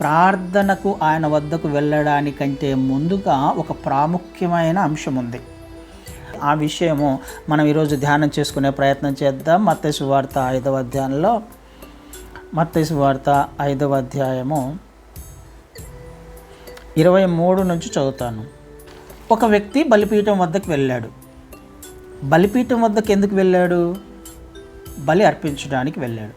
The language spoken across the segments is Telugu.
ప్రార్థనకు ఆయన వద్దకు వెళ్ళడానికంటే ముందుగా ఒక ప్రాముఖ్యమైన అంశం ఉంది. ఆ విషయము మనం ఈరోజు ధ్యానం చేసుకునే ప్రయత్నం చేద్దాం. మత్తయి సువార్త 5వ అధ్యాయంలో మత్తయి సువార్త 5వ అధ్యాయము 23 నుంచి చదువుతాను. ఒక వ్యక్తి బలిపీఠం వద్దకు వెళ్ళాడు. బలిపీఠం వద్దకు ఎందుకు వెళ్ళాడు? బలి అర్పించడానికి వెళ్ళాడు.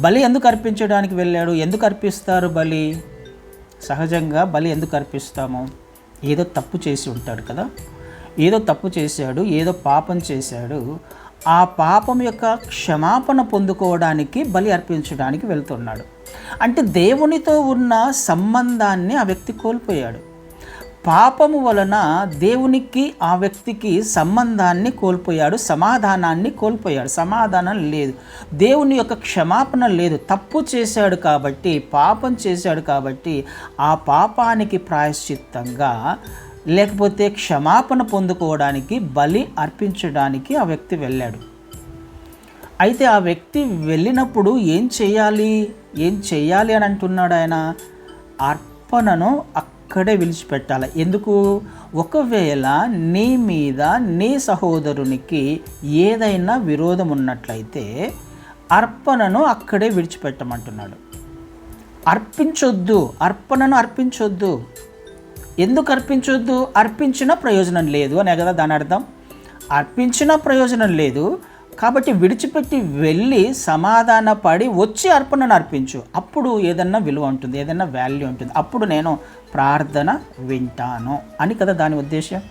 బలి ఎందుకు అర్పించడానికి వెళ్ళాడు? ఎందుకు అర్పిస్తారు బలి? సహజంగా బలి ఎందుకు అర్పిస్తాము? ఏదో తప్పు చేసి ఉంటాడు కదా, ఏదో తప్పు చేశాడు, ఏదో పాపం చేశాడు. ఆ పాపం యొక్క క్షమాపణ పొందుకోవడానికి బలి అర్పించడానికి వెళ్తున్నాడు. అంటే దేవునితో ఉన్న సంబంధాన్ని ఆ వ్యక్తి కోల్పోయాడు. పాపము వలన దేవునికి ఆ వ్యక్తికి సంబంధాన్ని కోల్పోయాడు, సమాధానాన్ని కోల్పోయాడు. సమాధానం లేదు, దేవుని యొక్క క్షమాపణ లేదు. తప్పు చేశాడు కాబట్టి, పాపం చేశాడు కాబట్టి ఆ పాపానికి ప్రాయశ్చిత్తంగా లేకపోతే క్షమాపణ పొందుకోవడానికి బలి అర్పించడానికి ఆ వ్యక్తి వెళ్ళాడు. అయితే ఆ వ్యక్తి వెళ్ళినప్పుడు ఏం చేయాలి అని అంటున్నాడు ఆయన? అర్పణను అక్కడే విడిచిపెట్టాలి. ఎందుకు? ఒకవేళ నీ మీద నీ సహోదరునికి ఏదైనా విరోధం ఉన్నట్లయితే అర్పణను అక్కడే విడిచిపెట్టమంటున్నాడు. అర్పణను అర్పించొద్దు. ఎందుకు అర్పించొద్దు? అర్పించిన ప్రయోజనం లేదు అనే కదా దాని అర్థం. అర్పించిన ప్రయోజనం లేదు కాబట్టి విడిచిపెట్టి వెళ్ళి సమాధాన పడి వచ్చి అర్పణను అర్పించు. అప్పుడు ఏదన్నా విలువ ఉంటుంది, ఏదన్నా వాల్యూ ఉంటుంది. అప్పుడు నేను ప్రార్థన వింటాను అని కదా దాని ఉద్దేశం.